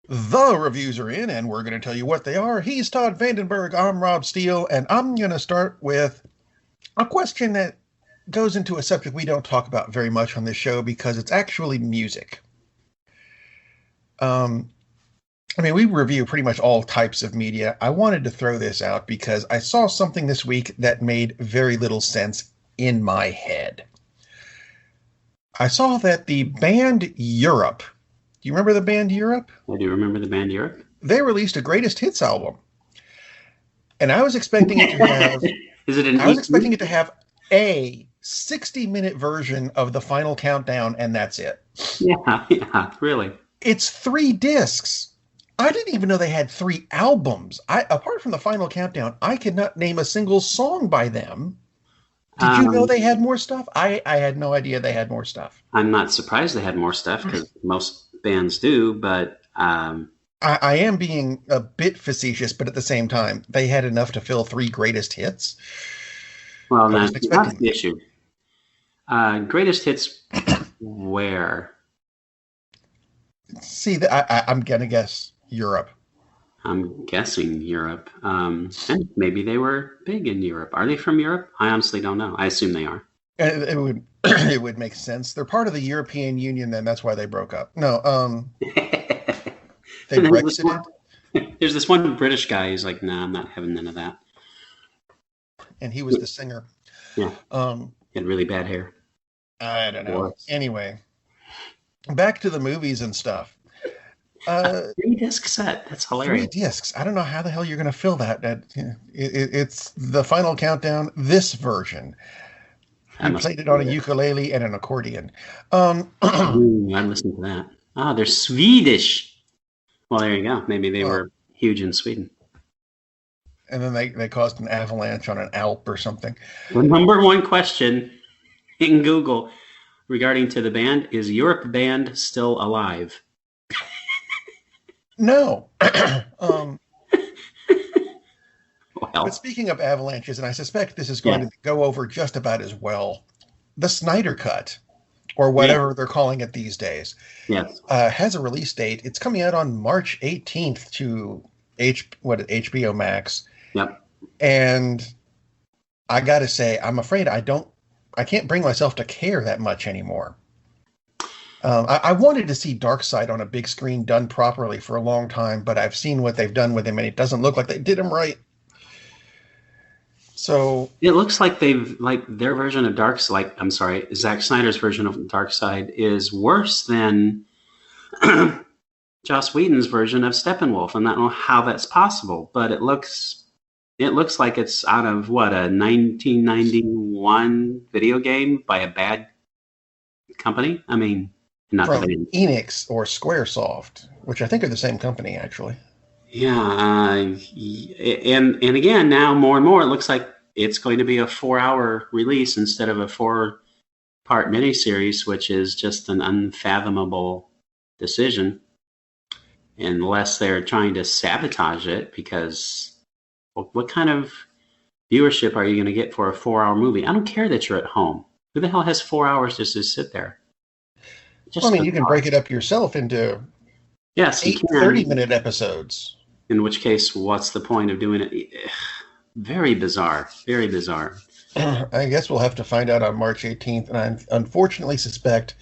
The reviews are in, and we're going to tell you what they are. He's Todd Vandenberg. I'm Rob Steele, and I'm going to start with a question that goes into a subject we don't talk about very much on this show because it's actually music. Um, we review pretty much all types of media. I wanted to throw this out because I saw something this week that made very little sense in my head. I saw that the band Europe, do you remember the band Europe? I do remember the band Europe. They released a greatest hits album. And I was expecting it to have Is it an I was EP? expecting it to have a 60-minute version of the final countdown, and that's it. Yeah, really. It's 3 discs. I didn't even know they had 3 albums. Apart from the final countdown, I could not name a single song by them. Did you know they had more stuff? I had no idea they had more stuff. I'm not surprised they had more stuff because most bands do, but I am being a bit facetious, but at the same time, they had enough to fill 3 greatest hits. well, that's not the issue. Greatest hits where? See, I'm going to guess Europe. I'm guessing Europe. And maybe they were big in Europe. Are they from Europe? I honestly don't know. I assume they are. It would it would make sense. They're part of the European Union, then that's why they broke up. No, they Brexited. There's this one British guy who's like, nah, I'm not having none of that. And he was the singer. Yeah. He had really bad hair. I don't know. Anyway, back to the movies and stuff. 3-disc set. That's hilarious. 3 discs. I don't know how the hell you're going to fill that. It's the final countdown. This version. I played it on a ukulele and an accordion. I'd listen to that. Ah, they're Swedish. Well, there you go. Maybe they were huge in Sweden. And then they caused an avalanche on an Alp or something. The number one question in Google regarding to the band is Europe band still alive? No. Well. But speaking of avalanches, and I suspect this is going to go over just about as well, the Snyder Cut, or whatever they're calling it these days, has a release date. It's coming out on March 18th to HBO Max. Yep. And I got to say, I'm afraid I can't bring myself to care that much anymore. I wanted to see Darkseid on a big screen done properly for a long time, but I've seen what they've done with him, and it doesn't look like they did him right. So it looks like their version of Zack Snyder's version of Darkseid is worse than Joss Whedon's version of Steppenwolf, and I don't know how that's possible, but it looks like it's out of a 1991 video game by a bad company. I mean, not from Enix or Squaresoft, which I think are the same company, actually. Yeah, and again, now more and more, it looks like it's going to be a 4-hour release instead of a 4-part miniseries, which is just an unfathomable decision, unless they're trying to sabotage it, because what kind of viewership are you going to get for a 4-hour movie? I don't care that you're at home. Who the hell has 4 hours just to sit there? You can break it up yourself into 8 30-minute episodes. In which case, what's the point of doing it? Very bizarre. Very bizarre. I guess we'll have to find out on March 18th. And I unfortunately suspect,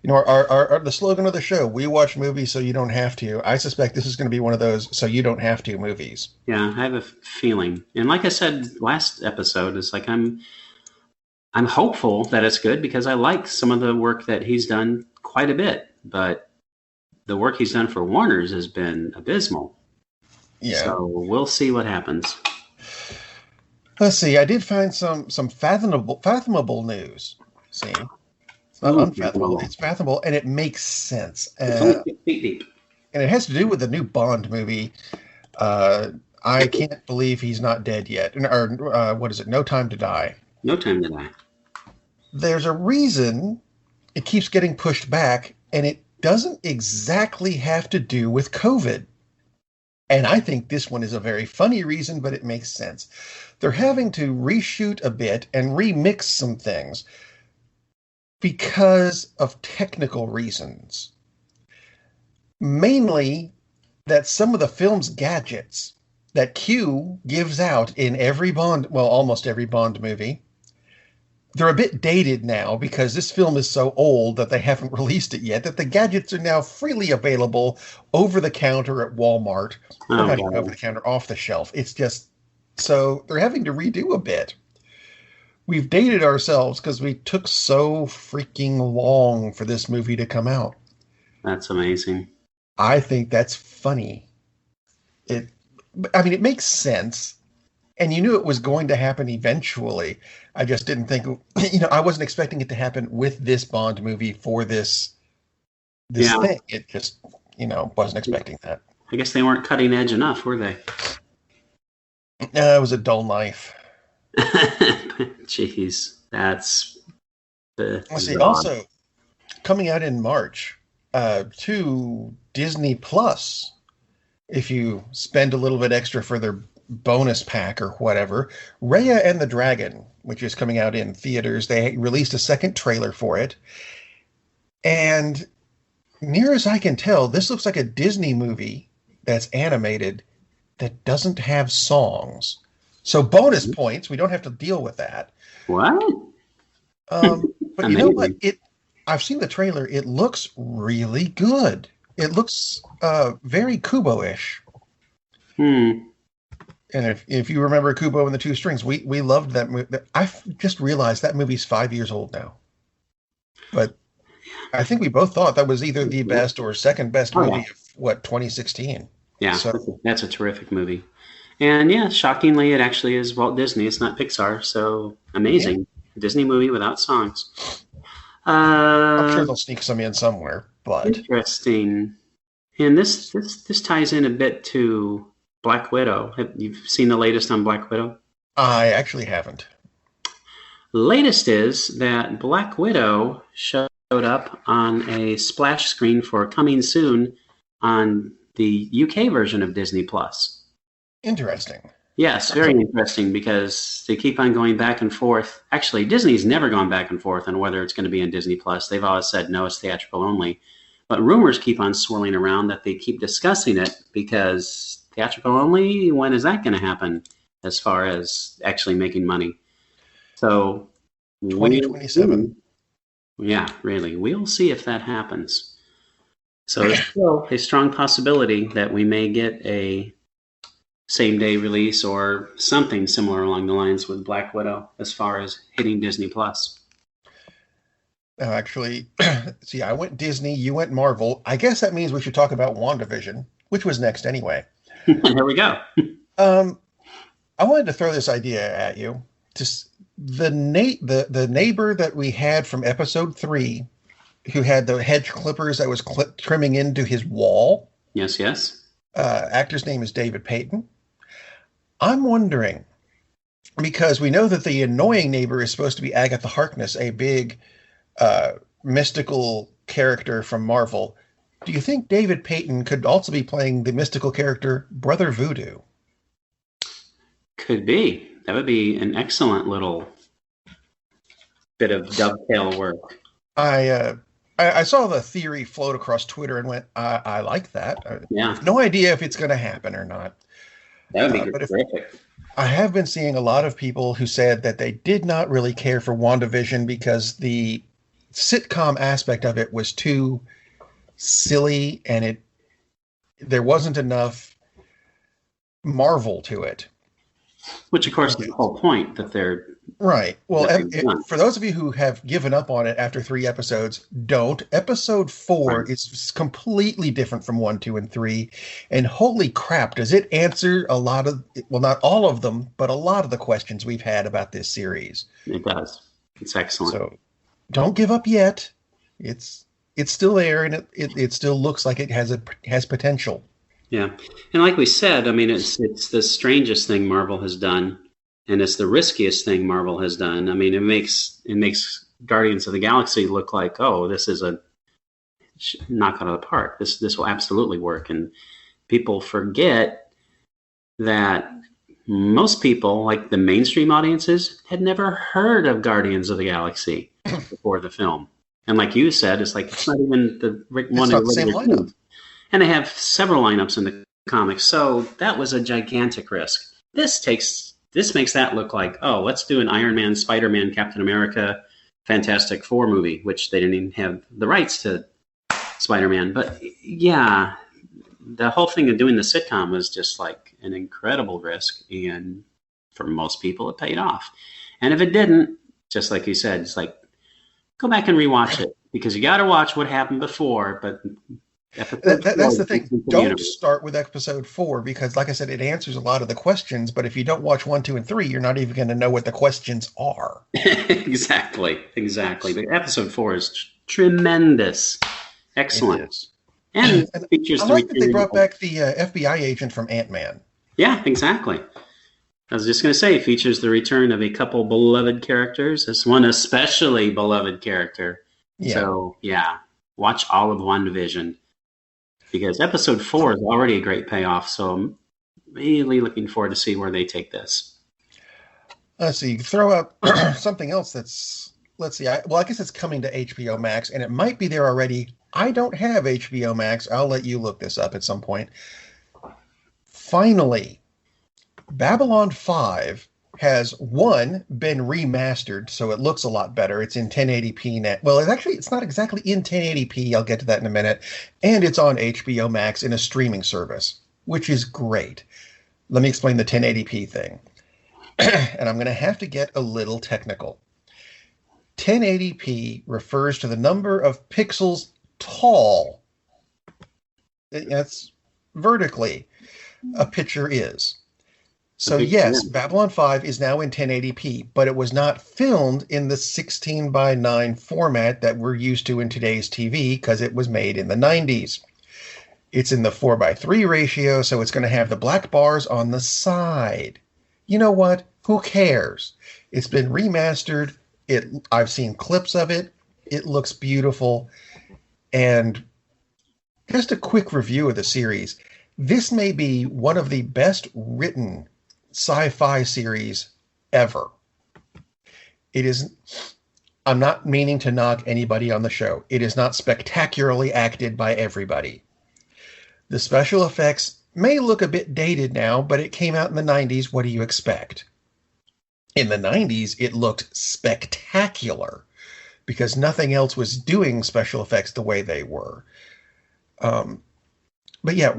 our the slogan of the show, we watch movies so you don't have to. I suspect this is going to be one of those so you don't have to movies. Yeah, I have a feeling. And like I said last episode, it's like I'm hopeful that it's good because I like some of the work that he's done quite a bit, but the work he's done for Warner's has been abysmal. Yeah. So we'll see what happens. Let's see. I did find some fathomable news. See, it's not unfathomable. It's fathomable, and it makes sense. It's only 6 feet deep. And it has to do with the new Bond movie. I can't believe he's not dead yet. Or what is it? No Time to Die. No Time to Die. There's a reason it keeps getting pushed back, and it doesn't exactly have to do with COVID. And I think this one is a very funny reason, but it makes sense. They're having to reshoot a bit and remix some things because of technical reasons. Mainly, that some of the film's gadgets that Q gives out in every Bond, well, almost every Bond movie, they're a bit dated now because this film is so old that they haven't released it yet, that the gadgets are now freely available over the counter at Walmart, or Oh, not even over wow. the counter, off the shelf. It's just, so they're having to redo a bit. We've dated ourselves because we took so freaking long for this movie to come out. That's amazing. I think that's funny. It, I mean, it makes sense, and you knew it was going to happen eventually. I just didn't think, I wasn't expecting it to happen with this Bond movie for this Yeah. thing. It just, wasn't expecting that. I guess they weren't cutting edge enough, were they? It was a dull knife. Jeez, that's Let's see. bizarre. Also, coming out in March, to Disney Plus, if you spend a little bit extra for their bonus pack or whatever, Raya and the Dragon, which is coming out in theaters, they released a second trailer for it. And near as I can tell, this looks like a Disney movie that's animated that doesn't have songs. So bonus points, we don't have to deal with that. What? But you know what? Amazing. I've seen the trailer. It looks really good. It looks very Kubo-ish. Hmm. And if you remember Kubo and the Two Strings, we loved that movie. I just realized that movie's 5 years old now. But I think we both thought that was either the best or second best Oh, movie yeah. of, 2016. Yeah, So, that's a terrific movie. And yeah, shockingly, it actually is Walt Disney. It's not Pixar, so yeah, amazing. Disney movie without songs. I'm sure Uh, they'll sneak some in somewhere. But Interesting. And this ties in a bit to Black Widow. You've seen the latest on Black Widow? I actually haven't. Latest is that Black Widow showed up on a splash screen for coming soon on the UK version of Disney Plus. Interesting. Yes, very interesting because they keep on going back and forth. Actually, Disney's never gone back and forth on whether it's going to be on Disney Plus. They've always said no, it's theatrical only. But rumors keep on swirling around that they keep discussing it because theatrical only, when is that going to happen as far as actually making money? So we'll 2027. see. Yeah, really. We'll see if that happens. So there's still a strong possibility that we may get a same day release or something similar along the lines with Black Widow as far as hitting Disney Plus. Now, actually, see, I went Disney, you went Marvel. I guess that means we should talk about WandaVision, which was next anyway. Here we go. Um, I wanted to throw this idea at you. Just the neighbor that we had from episode 3, who had the hedge clippers that was trimming into his wall. Yes, yes. Actor's name is David Payton. I'm wondering, because we know that the annoying neighbor is supposed to be Agatha Harkness, a big mystical character from Marvel. Do you think David Payton could also be playing the mystical character Brother Voodoo? Could be. That would be an excellent little bit of dovetail work. I saw the theory float across Twitter and went, I like that. Yeah, No idea if it's going to happen or not. that would be But if terrific. I have been seeing a lot of people who said that they did not really care for WandaVision because the sitcom aspect of it was too silly and there wasn't enough Marvel to it. Which, of course, is the whole point that they're Right. Well, that they've done. for those of you who have given up on it after 3 episodes, don't. Episode 4 Right. is completely different from 1, 2, and 3. And holy crap, does it answer a lot of, well, not all of them, but a lot of the questions we've had about this series. It does. It's excellent. So don't give up yet. It's still there, and it still looks like it has potential. Yeah, and like we said, I mean, it's the strangest thing Marvel has done, and it's the riskiest thing Marvel has done. I mean, it makes Guardians of the Galaxy look like, oh, this is a knock out of the park. This will absolutely work, and people forget that most people, like the mainstream audiences, had never heard of Guardians of the Galaxy before the film. And like you said, it's like it's not even It's not the same lineup. And they have several lineups in the comics, so that was a gigantic risk. This makes that look like, oh, let's do an Iron Man, Spider-Man, Captain America, Fantastic Four movie, which they didn't even have the rights to Spider-Man. But yeah, the whole thing of doing the sitcom was just like an incredible risk, and for most people it paid off. And if it didn't, just like you said, it's like, go back and rewatch it, because you got to watch what happened before. But that's the thing. Don't start with episode 4, because, like I said, it answers a lot of the questions. But if you don't watch 1, 2, and 3, you're not even going to know what the questions are. Exactly. But episode 4 is tremendous, excellent, and features. I like that they brought back the FBI agent from Ant-Man. Yeah, exactly. I was just going to say, it features the return of a couple beloved characters. This one especially beloved character. Yeah. So, yeah, watch all of WandaVision, because episode 4 is already a great payoff. So I'm really looking forward to see where they take this. Let's see. Throw out something else that's, let's see. I guess it's coming to HBO Max, and it might be there already. I don't have HBO Max. I'll let you look this up at some point. Finally, Babylon 5 has, one, been remastered, so it looks a lot better. It's in 1080p net. Well, it's not exactly in 1080p. I'll get to that in a minute. And it's on HBO Max in a streaming service, which is great. Let me explain the 1080p thing. And I'm going to have to get a little technical. 1080p refers to the number of pixels tall. That's vertically a picture is. So yes, Babylon 5 is now in 1080p, but it was not filmed in the 16:9 format that we're used to in today's TV, because it was made in the 90s. It's in the 4:3 ratio, so it's going to have the black bars on the side. You know what? Who cares? It's been remastered. I've seen clips of it. It looks beautiful. And just a quick review of the series. This may be one of the best written sci-fi series ever. It is. I'm not meaning to knock anybody on the show. It is not spectacularly acted by everybody. The special effects may look a bit dated now, but it came out in the 90s. What do you expect? In the 90s, it looked spectacular because nothing else was doing special effects the way they were. But yeah,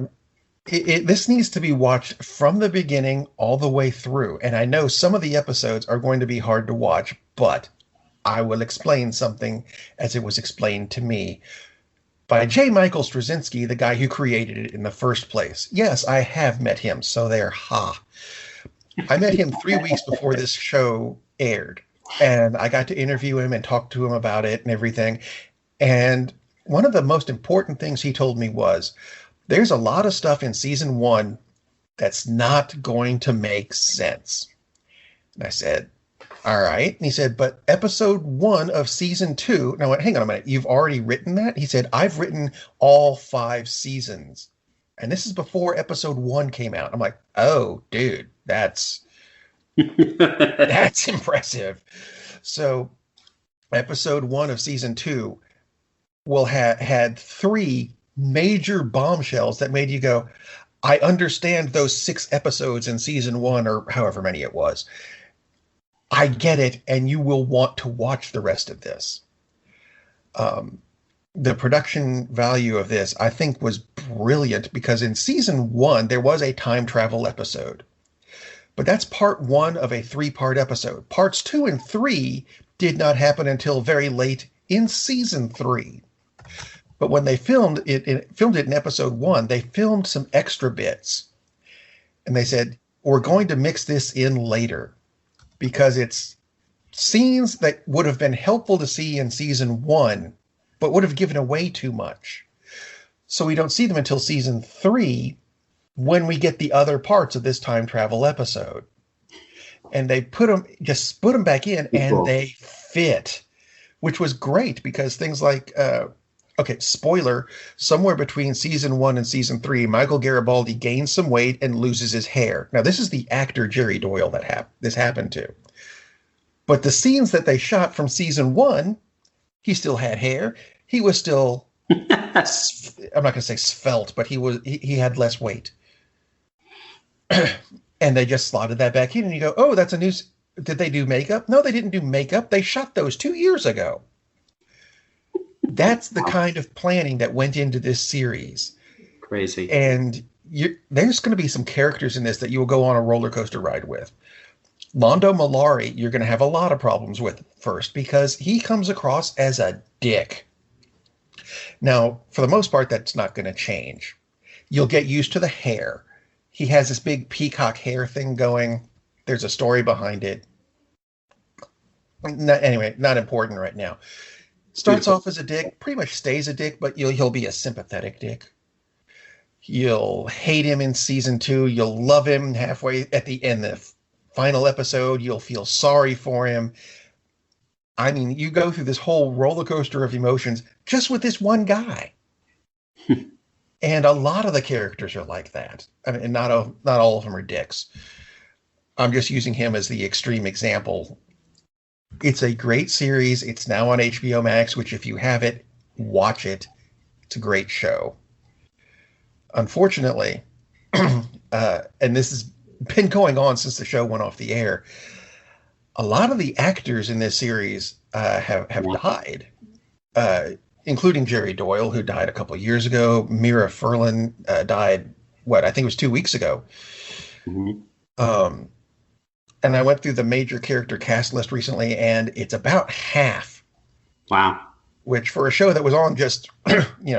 this needs to be watched from the beginning all the way through. And I know some of the episodes are going to be hard to watch, but I will explain something as it was explained to me by J. Michael Straczynski, the guy who created it in the first place. Yes, I have met him, so there, ha. I met him 3 weeks before this show aired, and I got to interview him and talk to him about it and everything. And one of the most important things he told me was, there's a lot of stuff in season 1 that's not going to make sense. And I said, all right. And he said, but episode 1 of season 2. Now, hang on a minute. You've already written that? He said, I've written all 5 seasons. And this is before episode 1 came out. I'm like, oh, dude, that's impressive. So episode 1 of season 2 will had 3 major bombshells that made you go, I understand those 6 episodes in season 1, or however many it was. I get it, and you will want to watch the rest of this. The production value of this, I think, was brilliant, because in season 1, there was a time travel episode. But that's part 1 of a 3-part episode. Parts 2 and 3 did not happen until very late in season 3. But when they filmed it in episode 1, they filmed some extra bits. And they said, we're going to mix this in later, because it's scenes that would have been helpful to see in season 1, but would have given away too much. So we don't see them until season 3, when we get the other parts of this time travel episode. And they put them back in, and they fit, which was great, because things like, okay, spoiler, somewhere between season 1 and season 3, Michael Garibaldi gains some weight and loses his hair. Now, this is the actor Jerry Doyle that this happened to. But the scenes that they shot from season 1, he still had hair. He was still I'm not going to say svelte, but he had less weight. And they just slotted that back in, and you go, oh, that's a new. Did they do makeup? No, they didn't do makeup. They shot those 2 years ago. That's the kind of planning that went into this series. Crazy. And there's going to be some characters in this that you will go on a roller coaster ride with. Londo Mollari, you're going to have a lot of problems with first because he comes across as a dick. Now, for the most part, that's not going to change. You'll get used to the hair. He has this big peacock hair thing going. There's a story behind it. Anyway, not important right now. Starts off as a dick, pretty much stays a dick, but he'll be a sympathetic dick. You'll hate him in season 2. You'll love him halfway at the end. The final episode, you'll feel sorry for him. I mean, you go through this whole roller coaster of emotions just with this one guy. And a lot of the characters are like that. I mean, not all of them are dicks. I'm just using him as the extreme example. It's a great series. It's now on HBO Max, which if you have it, watch it. It's a great show. Unfortunately, and this has been going on since the show went off the air, a lot of the actors in this series have died, including Jerry Doyle, who died a couple of years ago. Mira Furlan died, I think it was 2 weeks ago. Mm-hmm. And I went through the major character cast list recently, and it's about half. Wow. Which for a show that was on just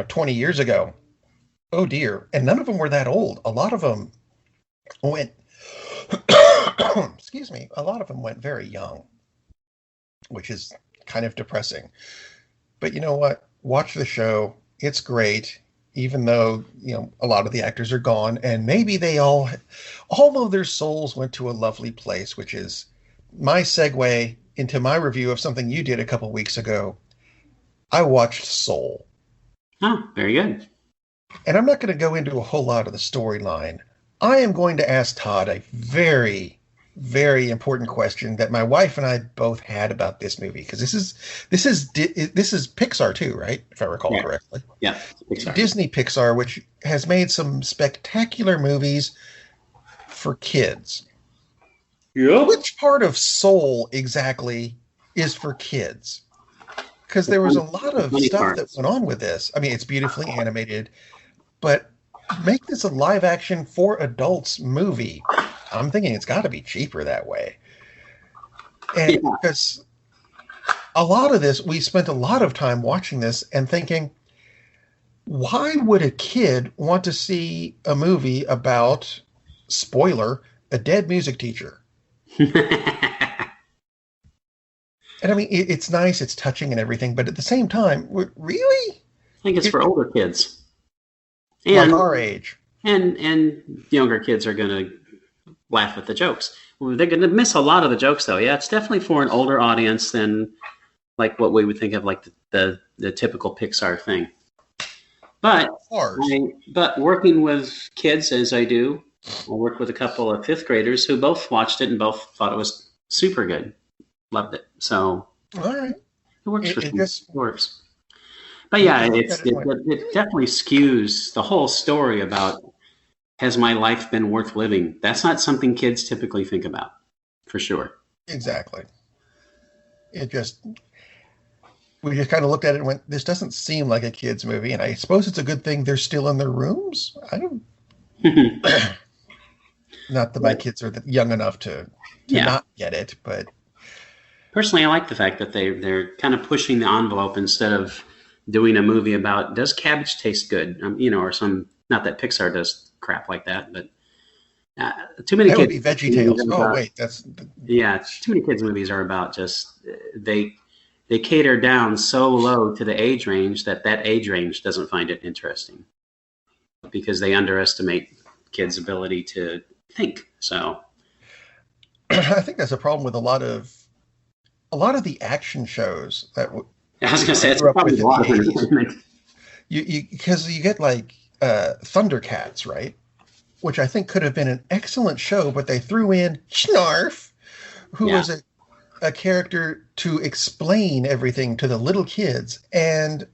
20 years ago, oh dear. And none of them were that old. A lot of them went excuse me, a lot of them went very young, which is kind of depressing. But you know what? Watch the show. It's great, even though, a lot of the actors are gone, and maybe they although their souls went to a lovely place, which is my segue into my review of something you did a couple weeks ago. I watched Soul. Oh, very good. And I'm not going to go into a whole lot of the storyline. I am going to ask Todd a very, very important question that my wife and I both had about this movie, because this is Pixar too, right? If I recall correctly. Yeah, Pixar. Disney Pixar, which has made some spectacular movies for kids. Yeah. Which part of Soul exactly is for kids? Because there was a lot of stuff that went on with this. I mean, it's beautifully animated, but make this a live action for adults movie. I'm thinking it's got to be cheaper that way. And because a lot of this, we spent a lot of time watching this and thinking, why would a kid want to see a movie about, spoiler, a dead music teacher? And I mean, it's nice, it's touching and everything, but at the same time, really? I think it's for older kids. And, like our age. And younger kids are going to laugh at the jokes. They're going to miss a lot of the jokes, though. Yeah, it's definitely for an older audience than like what we would think of like the typical Pixar thing. But working with kids as I do, I worked with a couple of fifth graders who both watched it and both thought it was super good. Loved it. So all right, it works for some. It works. But yeah, it definitely skews the whole story about, has my life been worth living? That's not something kids typically think about, for sure. Exactly. We just kind of looked at it and went, this doesn't seem like a kid's movie. And I suppose it's a good thing they're still in their rooms. I don't. Not that my kids are young enough to not get it, but. Personally, I like the fact that they're kind of pushing the envelope instead of doing a movie about, does cabbage taste good? Or some, not that Pixar does crap like that, but too many kids. That would be VeggieTales. Oh, wait, that's. Yeah, too many kids' movies are about just, they cater down so low to the age range that age range doesn't find it interesting because they underestimate kids' ability to think. So I think that's a problem with a lot of the action shows that I was going to say it's probably a lot of entertainment. Because you get like Thundercats, right? Which I think could have been an excellent show, but they threw in Snarf, who was a character to explain everything to the little kids, and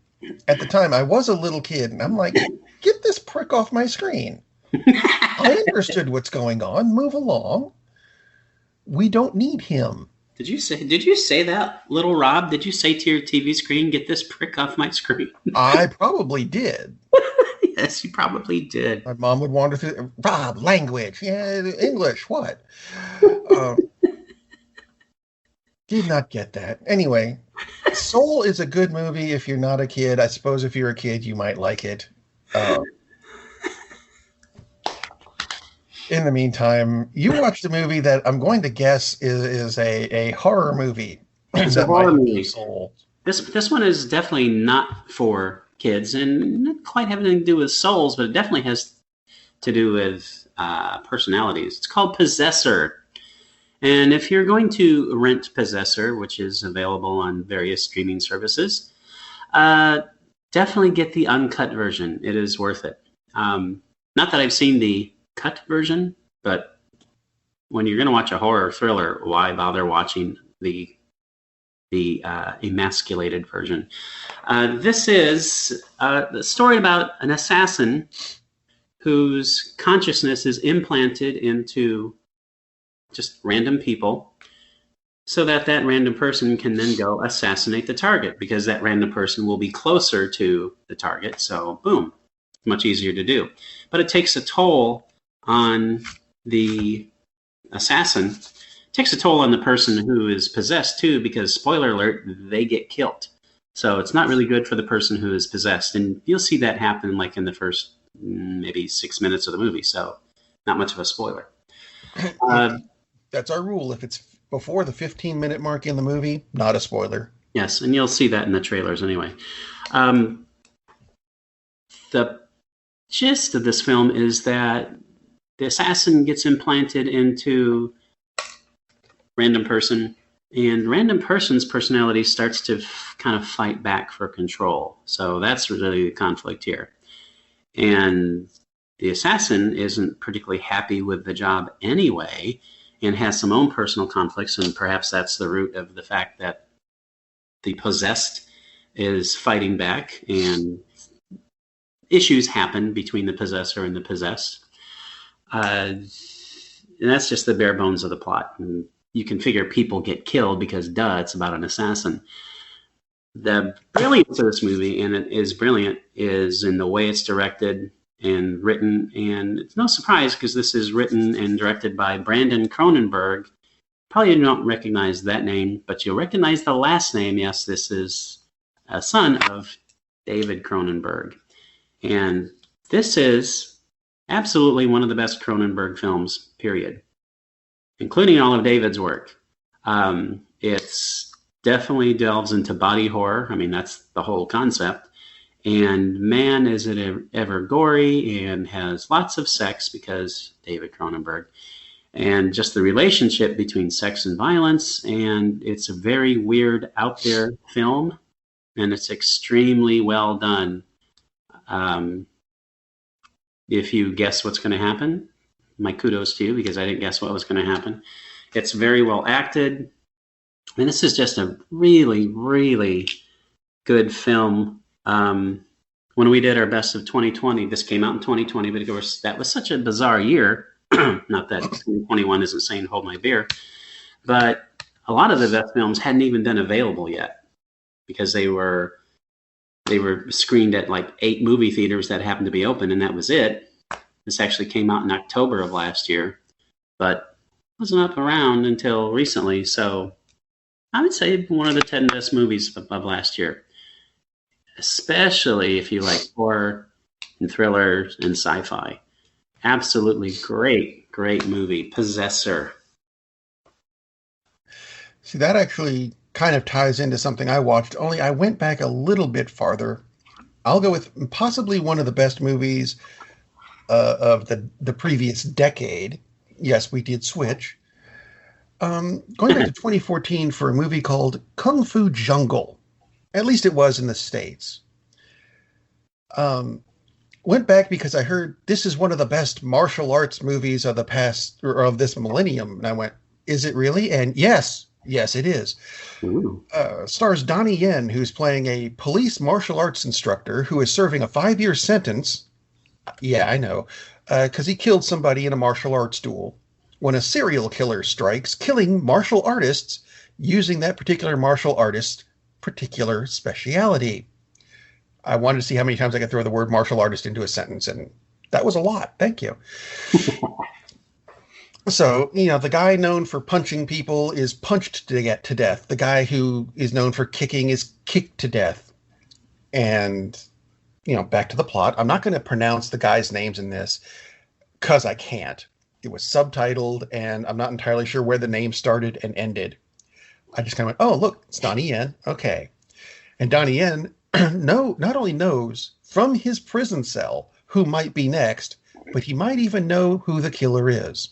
At the time, I was a little kid, and I'm like, get this prick off my screen. I understood what's going on. Move along. We don't need him. Did you say that, little Rob? Did you say to your TV screen, "Get this prick off my screen"? I probably did. Yes, you probably did. My mom would wander through, Rob, language. Yeah, English, what? Did not get that. Anyway, Soul is a good movie if you're not a kid. I suppose if you're a kid, you might like it. In the meantime, you watched a movie that I'm going to guess is a horror movie. It's a That might horror be movie. Soul. This one is definitely not for kids, and not quite have anything to do with souls, but it definitely has to do with personalities. It's called Possessor. And if you're going to rent Possessor, which is available on various streaming services, definitely get the uncut version. It is worth it. Not that I've seen the cut version, but when you're going to watch a horror thriller, why bother watching the emasculated version? This is the story about an assassin whose consciousness is implanted into just random people so that random person can then go assassinate the target, because that random person will be closer to the target. So boom, much easier to do. But it takes a toll on the assassin. It takes a toll on the person who is possessed too, because spoiler alert, they get killed. So it's not really good for the person who is possessed. And you'll see that happen like in the first maybe 6 minutes of the movie. So not much of a spoiler. That's our rule. If it's before the 15-minute mark in the movie, not a spoiler. Yes, and you'll see that in the trailers anyway. The gist of this film is that the assassin gets implanted into random person, and random person's personality starts to kind of fight back for control. So that's really the conflict here. And the assassin isn't particularly happy with the job anyway, and has some own personal conflicts, and perhaps that's the root of the fact that the possessed is fighting back, and issues happen between the possessor and the possessed. And that's just the bare bones of the plot. And you can figure people get killed because, duh, it's about an assassin. The brilliance of this movie, and it is brilliant, is in the way it's directed and written. And it's no surprise because this is written and directed by Brandon Cronenberg. Probably don't recognize that name, but you'll recognize the last name. Yes, this is a son of David Cronenberg. And this is absolutely one of the best Cronenberg films, period, including all of David's work. It's definitely delves into body horror. I mean, that's the whole concept. And man, is it ever gory and has lots of sex, because David Cronenberg. And just the relationship between sex and violence. And it's a very weird, out there film. And it's extremely well done. If you guess what's going to happen, my kudos to you, because I didn't guess what was going to happen. It's very well acted. And this is just a really, really good film. When we did our best of 2020, this came out in 2020, but of course that was such a bizarre year. Not that 2021 isn't saying hold my beer, but a lot of the best films hadn't even been available yet, because they were screened at like 8 movie theaters that happened to be open, and that was it. This actually came out in October of last year, but wasn't up around until recently. So I would say one of the 10 best movies of last year, especially if you like horror and thrillers and sci-fi. Absolutely great movie, Possessor. See, that actually kind of ties into something I watched, only I went back a little bit farther. I'll go with possibly one of the best movies of the previous decade. Yes, we did switch. Going back to 2014 for a movie called Kung Fu Jungle. At least it was in the States. Went back because I heard this is one of the best martial arts movies of the past, or of this millennium. And I went, is it really? And yes, Yes, it is. Ooh. Stars Donnie Yen, who's playing a police martial arts instructor who is serving a 5-year sentence. Yeah, I know, because he killed somebody in a martial arts duel. When a serial killer strikes, killing martial artists using that particular martial artist's particular speciality. I wanted to see how many times I could throw the word martial artist into a sentence, and that was a lot. Thank you. So, the guy known for punching people is punched to get to death. The guy who is known for kicking is kicked to death. And, back to the plot. I'm not going to pronounce the guys' names in this because I can't. It was subtitled, and I'm not entirely sure where the name started and ended. I just kind of went, oh, look, it's Donnie Yen. Okay. And Donnie Yen not only knows from his prison cell who might be next, but he might even know who the killer is.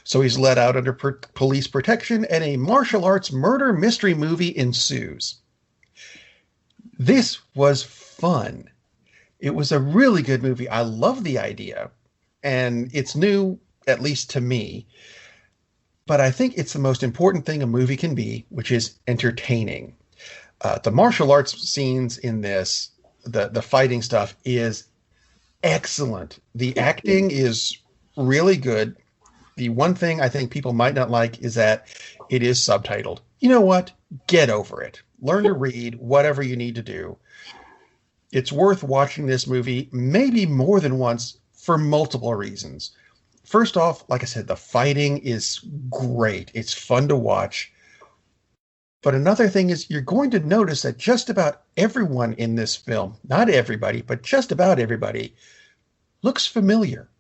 So he's let out under police protection, and a martial arts murder mystery movie ensues. This was fun. It was a really good movie. I love the idea, and it's new, at least to me. But I think it's the most important thing a movie can be, which is entertaining. The martial arts scenes in this, the fighting stuff is excellent. The acting is really good. The one thing I think people might not like is that it is subtitled. You know what? Get over it. Learn to read, whatever you need to do. It's worth watching this movie maybe more than once for multiple reasons. First off, like I said, the fighting is great. It's fun to watch. But another thing is you're going to notice that just about everyone in this film, not everybody, but just about everybody, looks familiar.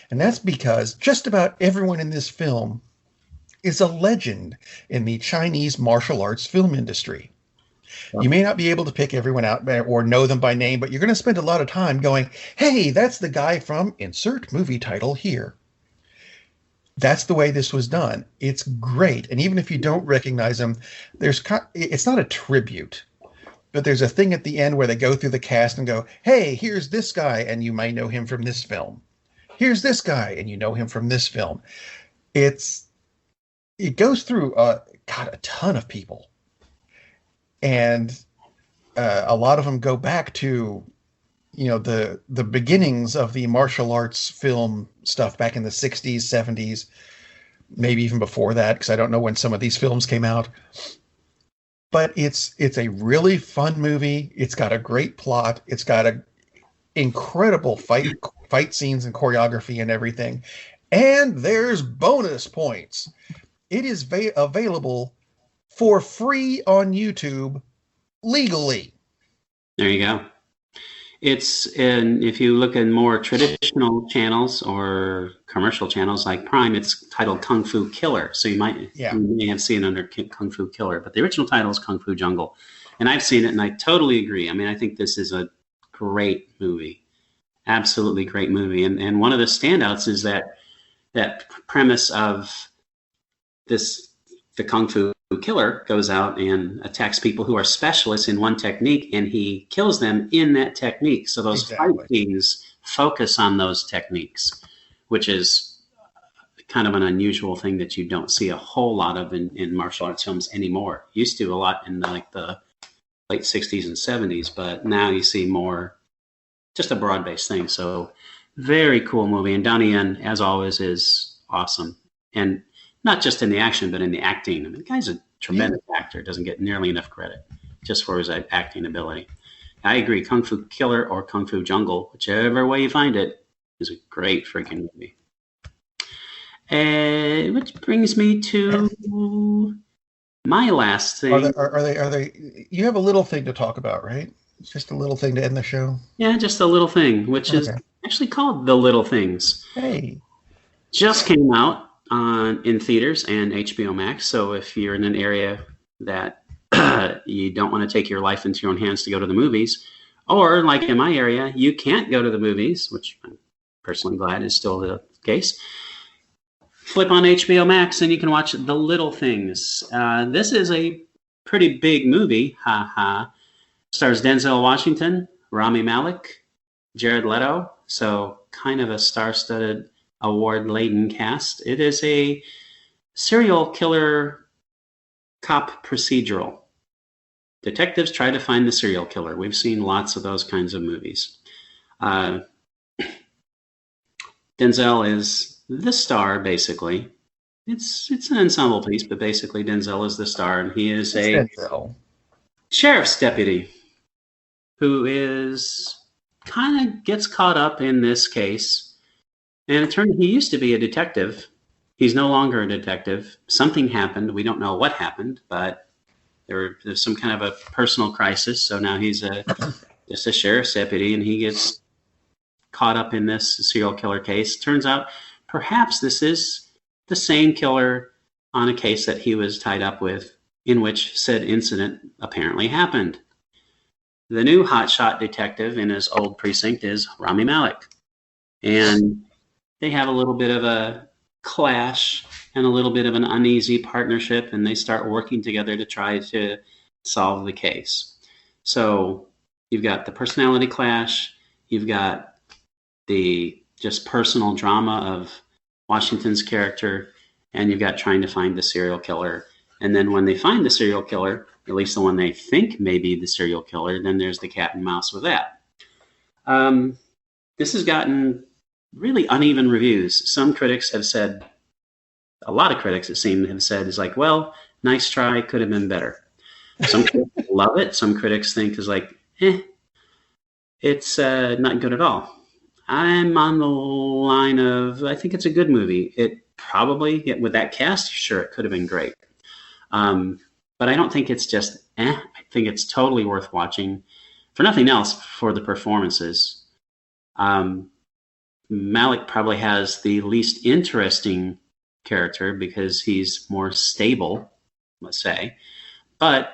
And that's because just about everyone in this film is a legend in the Chinese martial arts film industry. You may not be able to pick everyone out or know them by name, but you're going to spend a lot of time going, hey, that's the guy from insert movie title here. That's the way this was done. It's great. And even if you don't recognize him, it's not a tribute, but there's a thing at the end where they go through the cast and go, hey, here's this guy, and you might know him from this film. Here's this guy, and you know him from this film. It goes through, a ton of people. And a lot of them go back to, the beginnings of the martial arts film stuff back in the 60s, 70s, maybe even before that, because I don't know when some of these films came out. But it's a really fun movie. It's got a great plot. It's got a incredible fight scenes and choreography and everything. And there's bonus points. It is available for free on YouTube legally. There you go. If you look at more traditional channels or commercial channels like Prime, it's titled Kung Fu Killer. So you may have seen it under Kung Fu Killer, but the original title is Kung Fu Jungle. And I've seen it, and I totally agree. I mean, I think this is a great movie, absolutely great movie. And one of the standouts is that premise of the Kung Fu killer goes out and attacks people who are specialists in one technique, and he kills them in that technique. So those fight scenes focus on those techniques, which is kind of an unusual thing that you don't see a whole lot of in martial arts films anymore. Used to a lot in the late 60s and 70s, but now you see more just a broad-based thing. So very cool movie. And Donnie Yen, as always, is awesome. And not just in the action, but in the acting. I mean, the guy's a tremendous actor. Doesn't get nearly enough credit just for his acting ability. I agree. Kung Fu Killer or Kung Fu Jungle, whichever way you find it, is a great freaking movie. Which brings me to my last thing. Are they? You have a little thing to talk about, right? It's just a little thing to end the show. Yeah, just a little thing, which is actually called The Little Things. Hey, just came out in theaters and HBO Max. So if you're in an area that you don't want to take your life into your own hands to go to the movies, or like in my area, you can't go to the movies, which I'm personally glad is still the case, flip on HBO Max and you can watch The Little Things. This is a pretty big movie. Stars Denzel Washington, Rami Malek, Jared Leto. So kind of a star-studded award-laden cast. It is a serial killer cop procedural. Detectives try to find the serial killer. We've seen lots of those kinds of movies. Denzel is the star, basically. It's an ensemble piece, but basically Denzel is the star, and he is a sheriff's deputy who is kind of gets caught up in this case. And it turned out he used to be a detective. He's no longer a detective. Something happened. We don't know what happened, but there's some kind of a personal crisis. So now he's just a sheriff's deputy, and he gets caught up in this serial killer case. Turns out perhaps this is the same killer on a case that he was tied up with, in which said incident apparently happened. The new hotshot detective in his old precinct is Rami Malek. And they have a little bit of a clash and a little bit of an uneasy partnership, and they start working together to try to solve the case. So you've got the personality clash, you've got the just personal drama of Washington's character, and you've got trying to find the serial killer. And then when they find the serial killer, at least the one they think may be the serial killer, then there's the cat and mouse with that. This has gotten really uneven reviews. Some critics have said, a lot of critics it seems have said, is like, well, nice try, could have been better. Some critics love it. Some critics think is like, it's not good at all. I'm on the line of, I think it's a good movie. It probably, with that cast, sure, it could have been great. But I don't think it's just, I think it's totally worth watching. For nothing else, for the performances. Malik probably has the least interesting character because he's more stable, let's say. But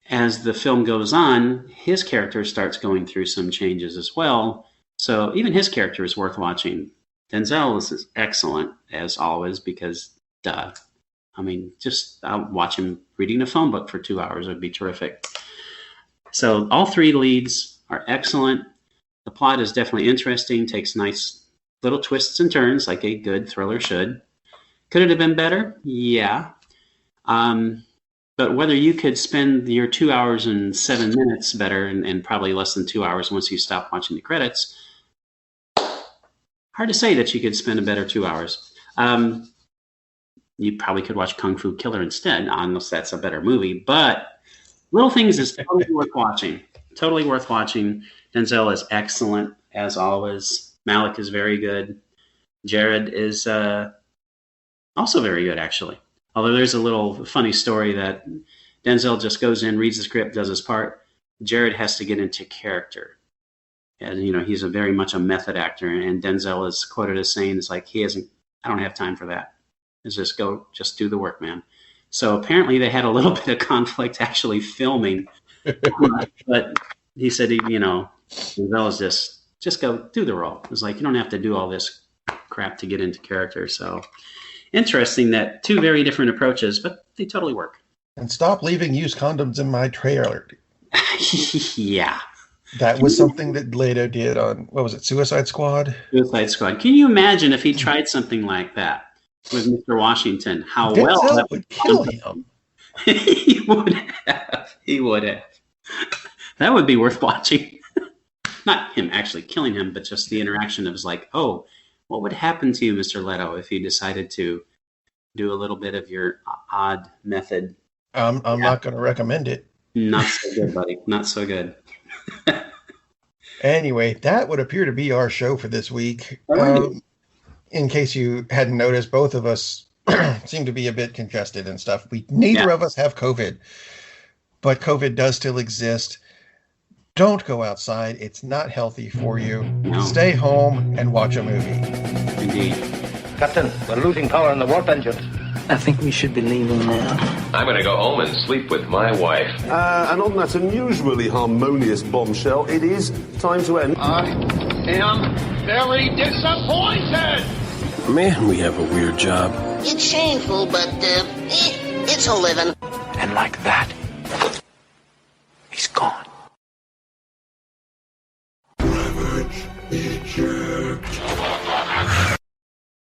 as the film goes on, his character starts going through some changes as well. So even his character is worth watching. Denzel is excellent, as always, because, duh. I mean, just I'll watch him reading a phone book for 2 hours would be terrific. So all three leads are excellent. The plot is definitely interesting, takes nice little twists and turns like a good thriller should. Could it have been better? Yeah. But whether you could spend your 2 hours and 7 minutes better and probably less than 2 hours once you stop watching the credits, hard to say that you could spend a better 2 hours. You probably could watch Kung Fu Killer instead, unless that's a better movie. But Little Things is totally worth watching. Totally worth watching. Denzel is excellent, as always. Malik is very good. Jared is also very good, actually. Although there's a little funny story that Denzel just goes in, reads the script, does his part. Jared has to get into character. And, you know, he's very much a method actor. And Denzel is quoted as saying, it's like, I don't have time for that. It's just do the work, man. So apparently they had a little bit of conflict actually filming. But he said, Denzel is just go do the role. It's like, you don't have to do all this crap to get into character. So interesting that two very different approaches, but they totally work. And stop leaving used condoms in my trailer. Yeah. That was something that Leto did on, what was it, Suicide Squad? Suicide Squad. Can you imagine if he tried something like that with Mr. Washington? How Denzel well that would kill him. He would have. He would have. That would be worth watching. Not him actually killing him, but just the interaction of like, oh, what would happen to you, Mr. Leto, if you decided to do a little bit of your odd method? I'm not going to recommend it. Not so good, buddy. Not so good. Anyway, that would appear to be our show for this week. Right. In case you hadn't noticed, both of us seem to be a bit congested and stuff. Neither of us have COVID, but COVID does still exist. Don't go outside. It's not healthy for you. No. Stay home and watch a movie. Indeed. Captain, we're losing power in the warp engines. I think we should be leaving now. I'm going to go home and sleep with my wife. And on that unusually harmonious bombshell, it is time to end. I am very disappointed! Man, we have a weird job. It's shameful, but, it's a living. And like that, he's gone. Ravage,